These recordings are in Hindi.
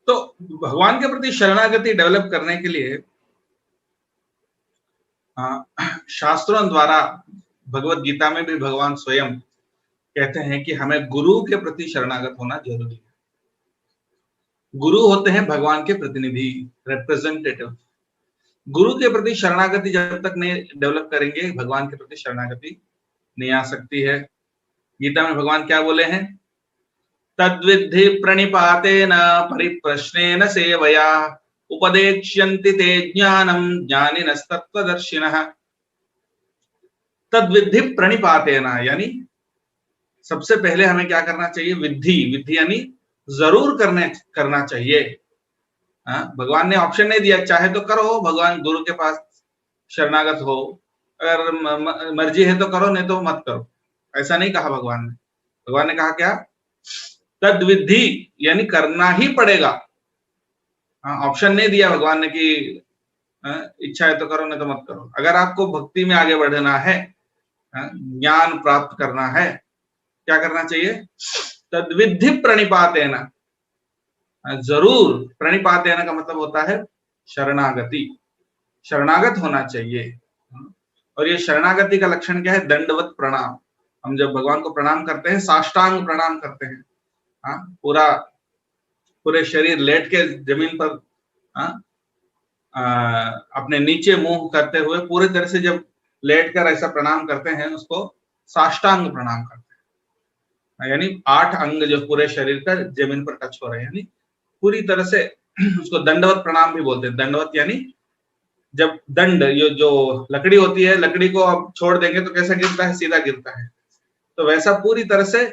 तो भगवान के प्रति शरणागति डेवलप करने के लिए शास्त्रों द्वारा, भगवत गीता में भी भगवान स्वयं कहते हैं कि हमें गुरु के प्रति शरणागत होना जरूरी है। गुरु होते हैं भगवान के प्रतिनिधि, रिप्रेजेंटेटिव। गुरु के प्रति शरणागति जब तक नहीं डेवलप करेंगे, भगवान के प्रति शरणागति नहीं आ सकती है। गीता में भगवान क्या बोले हैं? तद्विद्धि प्रणिपातेन परिप्रश्नेन सेवया उपदेक्ष्यन्ति ते ज्ञानम ज्ञानिनस्तत्त्वदर्शिनः। तद्विद्धि प्रणिपातेन, यानी सबसे पहले हमें क्या करना चाहिए? विधि, विधि यानी जरूर करना चाहिए। भगवान ने ऑप्शन नहीं दिया, चाहे तो करो, भगवान गुरु के पास शरणागत हो, अगर मर्जी है तो करो, नहीं तो मत करो, ऐसा नहीं कहा भगवान ने। भगवान ने कहा क्या? तद्विधि, यानी करना ही पड़ेगा। ऑप्शन नहीं दिया भगवान ने कि इच्छा है तो करो, नहीं तो मत करो। अगर आपको भक्ति में आगे बढ़ना है, ज्ञान प्राप्त करना है, क्या करना चाहिए? तद्विधि प्रणिपातेन, जरूर। प्रणिपातेन का मतलब होता है शरणागति, शरणागत होना चाहिए। और ये शरणागति का लक्षण क्या है? दंडवत प्रणाम। हम जब भगवान को प्रणाम करते हैं, साष्टांग प्रणाम करते हैं, पूरे शरीर लेट के जमीन पर अपने नीचे मुंह करते हुए पूरी तरह से जब लेट कर ऐसा प्रणाम करते हैं, उसको साष्टांग प्रणाम करते हैं। यानी 8 अंग जो पूरे शरीर का जमीन पर टच हो रहे हैं, यानी पूरी तरह से उसको दंडवत प्रणाम भी बोलते हैं। दंडवत यानी जब दंड, ये जो लकड़ी होती है, लकड़ी को अब छोड़ देंगे तो कैसा गिरता है? सीधा गिरता है। तो वैसा पूरी तरह से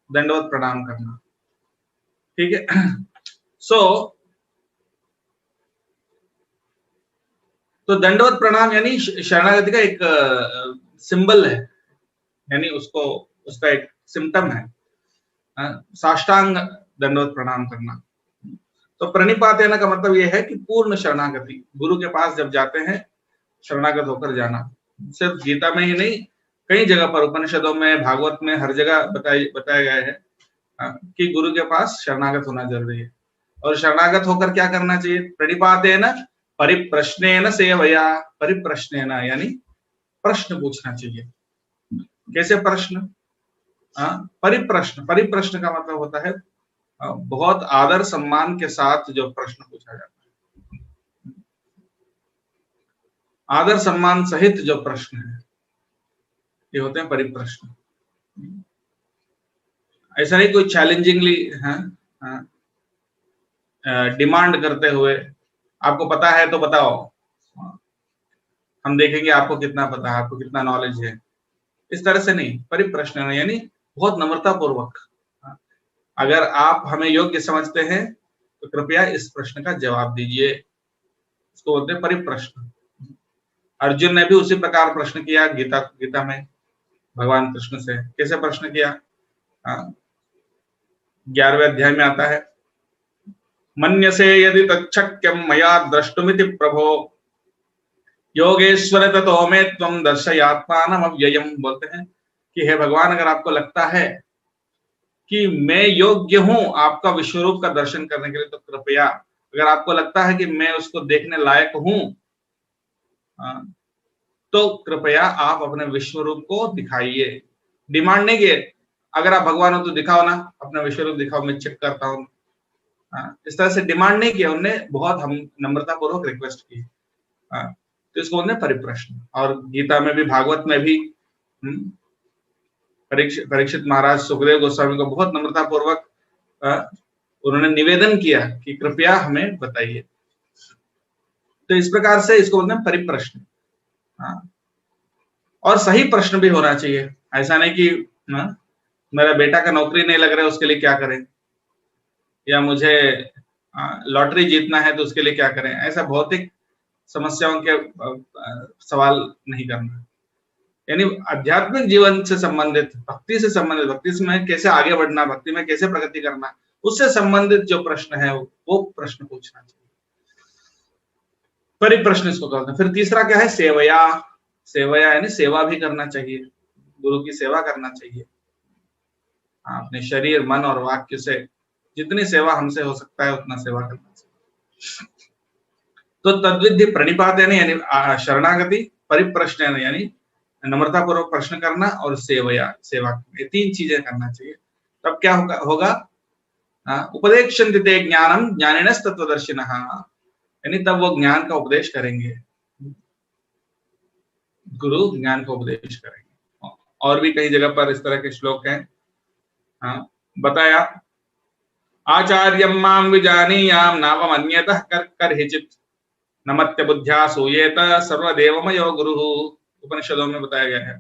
दंडवत प्रणाम करना, ठीक है। तो दंडवत प्रणाम यानी शरणागति का एक सिंबल है, यानी उसका एक सिम्टम है, साष्टांग दंडवत प्रणाम करना। तो प्रणिपातेन का मतलब यह है कि पूर्ण शरणागति, गुरु के पास जब जाते हैं, शरणागत होकर जाना। सिर्फ गीता में ही नहीं, कई जगह पर, उपनिषदों में, भागवत में, हर जगह बताया गया है कि गुरु के पास शरणागत होना जरूरी है। और शरणागत होकर क्या करना चाहिए? प्रणिपातेन परिप्रश्नेन सेवया। परिप्रश्नेन यानी प्रश्न पूछना चाहिए। कैसे प्रश्न? परिप्रश्न, परिप्रश्न का मतलब होता है बहुत आदर सम्मान के साथ जो प्रश्न पूछा जाता है, आदर सम्मान सहित जो प्रश्न है, ये होते हैं परिप्रश्न। ऐसा नहीं कोई चैलेंजिंगली डिमांड करते हुए, आपको पता है तो बताओ, हम देखेंगे आपको कितना पता है, आपको कितना नॉलेज है, इस तरह से नहीं। परिप्रश्न यानी बहुत नम्रता पूर्वक, अगर आप हमें योग्य समझते हैं तो कृपया इस प्रश्न का जवाब दीजिए, इसको बोलते हैं परिप्रश्न। अर्जुन ने भी उसी प्रकार प्रश्न किया गीता में भगवान कृष्ण से। कैसे प्रश्न किया? 11वें अध्याय में आता है, मन्यसे यदि तच्छक्यं मया द्रष्टुमिति प्रभो योगेश्वर ततो मे त्वं दर्शयात्मानम् अव्ययम्। बोलते हैं कि हे भगवान, अगर आपको लगता है कि मैं योग्य हूं आपका विश्वरूप का दर्शन करने के लिए, तो कृपया, अगर आपको लगता है कि मैं उसको देखने लायक हूं, तो कृपया आप अपने विश्वरूप को दिखाइए। डिमांड नहीं किए, अगर आप भगवान हो तो दिखाओ ना, अपना विश्वरूप दिखाओ, मैं चेक करता हूं। इस तरह से डिमांड नहीं किया उन्होंने, बहुत हम नम्रता पूर्वक रिक्वेस्ट की। तो इसको बोलते हैं परिप्रश्न। और गीता में भी, भागवत में भी परीक्षित महाराज सुखदेव गोस्वामी को बहुत नम्रता पूर्वक उन्होंने निवेदन किया कि कृपया हमें बताइए। तो इस प्रकार से इसको बोलते हैं परिप्रश्न। और सही प्रश्न भी होना चाहिए। ऐसा नहीं कि मेरा बेटा का नौकरी नहीं लग रहा है, उसके लिए क्या करें, या मुझे लॉटरी जीतना है तो उसके लिए क्या करें। ऐसा भौतिक समस्याओं के सवाल नहीं करना। यानी आध्यात्मिक जीवन से संबंधित, भक्ति से संबंधित, भक्ति में कैसे आगे बढ़ना, भक्ति में कैसे प्रगति करना, उससे संबंधित जो प्रश्न है वो प्रश्न पूछना चाहिए। परिप्रश्न इसको कहते हैं। फिर तीसरा क्या है? सेवया। सेवया यानी सेवा भी करना चाहिए, गुरु की सेवा करना चाहिए, अपने शरीर, मन और वाक्य से जितनी सेवा हमसे हो सकता है उतना सेवा करना चाहिए। तो तद्विधि प्रणिपातेन यानी शरणागति, परिप्रश्नेन यानी नम्रता पूर्वक प्रश्न करना, और सेवा, ये 3 चीजें करना चाहिए। तब क्या होगा? उपदेक्षन्ति ते ज्ञानम ज्ञानिनस्तत्त्वदर्शिनः, यानी तब वो ज्ञान का उपदेश करेंगे, गुरु ज्ञान का उपदेश करेंगे। और भी कई जगह पर इस तरह के श्लोक हैं। बताया, आचार्यं मां विजानीयां नावमन्यतः कर्हिचित्, नमत्य बुद्ध्या सूयेत सर्वदेवमयो गुरुः। उपनिषदों में बताया गया है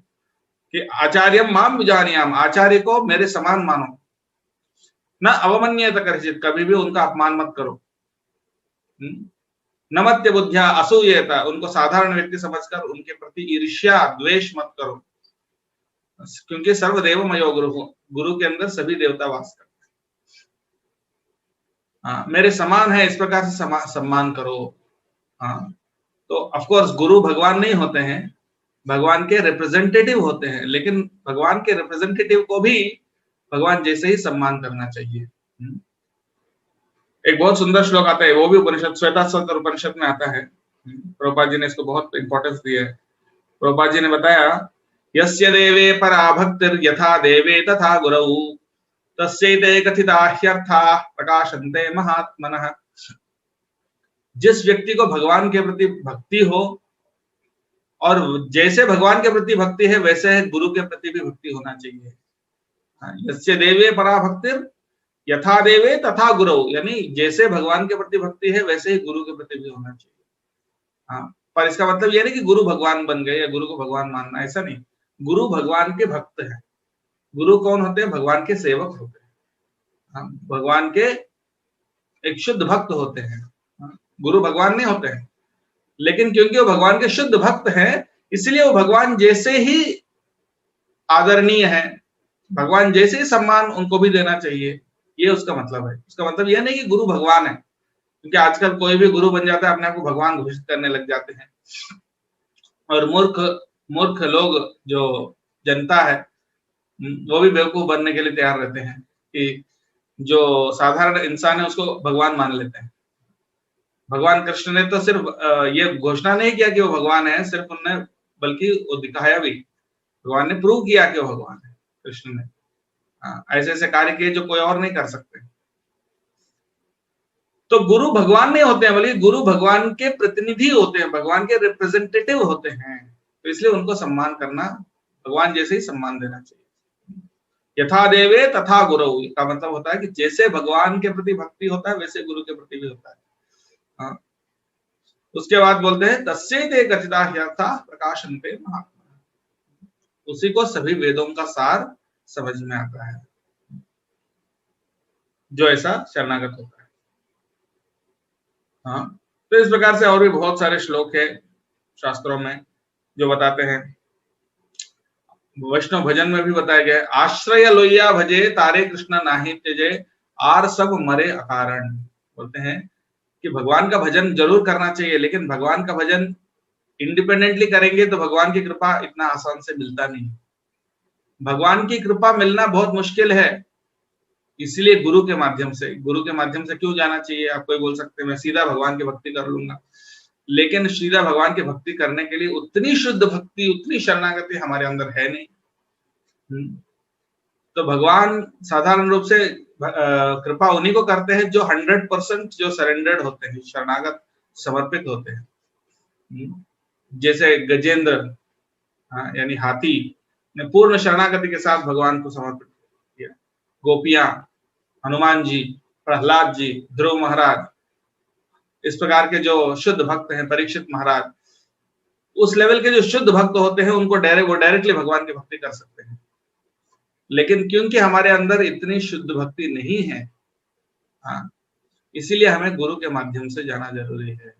कि आचार्यं मां विजानीयां, आचार्य को मेरे समान मानो, न अवमन्यत कर्हिचित्, कभी भी उनका अपमान मत करो, नमत्य बुद्ध्या असूयेत, उनको साधारण व्यक्ति समझकर उनके प्रति ईर्ष्या द्वेष मत करो, क्योंकि सर्वदेवमयो गुरुः, गुरु के अंदर सभी देवता वास करते हैं। मेरे समान है, इस प्रकार से सम्मान करो। तो ऑफ कोर्स गुरु भगवान नहीं होते हैं, भगवान के रिप्रेजेंटेटिव होते हैं, लेकिन भगवान के रिप्रेजेंटेटिव को भी भगवान जैसे ही सम्मान करना चाहिए। एक बहुत सुंदर श्लोक आता है, वो भी उपनिषद, श्वेताश्वतर उपनिषद में आता है। प्रभुपाद जी ने इसको बहुत इंपॉर्टेंस दिया है। प्रभुपाद जी ने बताया, यस्य देवे परा भक्तिर् यथा देवे तथा गुरौ, तस्यैते कथिता ह्यर्थाः प्रकाशन्ते महात्मनः। जिस व्यक्ति को भगवान के प्रति भक्ति हो, और जैसे भगवान के प्रति भक्ति है वैसे गुरु के प्रति भी भक्ति होना चाहिए। यस्य देवे परा भक्तिर् यथा देवे तथा गुरु, यानी जैसे भगवान के प्रति भक्ति है वैसे ही गुरु के प्रति भी होना चाहिए। पर इसका मतलब यह नहीं कि गुरु भगवान बन गए या गुरु को भगवान मानना, ऐसा नहीं। गुरु भगवान के भक्त हैं। गुरु कौन होते हैं? भगवान के सेवक होते हैं, भगवान के एक शुद्ध भक्त होते हैं। गुरु भगवान नहीं होते हैं, लेकिन क्योंकि वो भगवान के शुद्ध भक्त हैं, इसलिए वो भगवान जैसे ही आदरणीय है, भगवान जैसे ही सम्मान उनको भी देना चाहिए, ये उसका मतलब है। उसका मतलब यह नहीं कि गुरु भगवान है, क्योंकि आजकल कोई भी गुरु बन जाता है, अपने आप को भगवान घोषित करने लग जाते हैं। और मूर्ख लोग, जो जनता है, वो भी बेवकूफ बनने के लिए तैयार रहते हैं कि जो साधारण इंसान है उसको भगवान मान लेते हैं। भगवान कृष्ण ने तो सिर्फ ये घोषणा नहीं किया कि वो भगवान है, सिर्फ उन्होंने, बल्कि वो दिखाया भी, भगवान ने प्रूव किया कि वो भगवान है। कृष्ण ने ऐसे ऐसे कार्य किए जो कोई और नहीं कर सकते। तो गुरु भगवान नहीं होते हैं, बल्कि गुरु भगवान के प्रतिनिधि होते हैं, भगवान के रिप्रेजेंटेटिव होते हैं। तो इसलिए उनको सम्मान करना, भगवान जैसे ही सम्मान देना चाहिए। यथा देवे तथा गुरु का मतलब होता है कि जैसे भगवान के प्रति भक्ति होता है वैसे गुरु के प्रति भी होता है। उसके बाद बोलते हैं, तस्यैते कथिता ह्यर्थाः प्रकाशन्ते महात्मनः, उसी को सभी वेदों का सार समझ में आता है जो ऐसा शरणागत होता है। तो इस प्रकार से और भी बहुत सारे श्लोक है शास्त्रों में जो बताते हैं। वैष्णव भजन में भी बताया गया है, आश्रय लोहिया भजे तारे कृष्ण नाहि त्यजे, आर सब मरे अकारण। बोलते हैं कि भगवान का भजन जरूर करना चाहिए, लेकिन भगवान का भजन इंडिपेंडेंटली करेंगे तो भगवान की कृपा इतना आसान से मिलता नहीं। भगवान की कृपा मिलना बहुत मुश्किल है, इसलिए गुरु के माध्यम से क्यों जाना चाहिए? आप कोई बोल सकते हैं मैं सीधा भगवान की भक्ति कर लूंगा, लेकिन सीधा भगवान की भक्ति करने के लिए उतनी शुद्ध भक्ति, उतनी शरणागति हमारे अंदर है नहीं। तो भगवान साधारण रूप से कृपा उन्हीं को करते हैं जो 100% जो सरेंडर्ड होते हैं, शरणागत समर्पित होते हैं। जैसे गजेंद्र यानी हाथी ने पूर्ण शरणागति के साथ भगवान को समर्पित किया। गोपियां, हनुमान जी, प्रहलाद जी, ध्रुव महाराज, इस प्रकार के जो शुद्ध भक्त हैं, परीक्षित महाराज, उस लेवल के जो शुद्ध भक्त होते हैं उनको डायरेक्टली भगवान की भक्ति कर सकते हैं। लेकिन क्योंकि हमारे अंदर इतनी शुद्ध भक्ति नहीं है, इसीलिए हमें गुरु के माध्यम से जाना जरूरी है।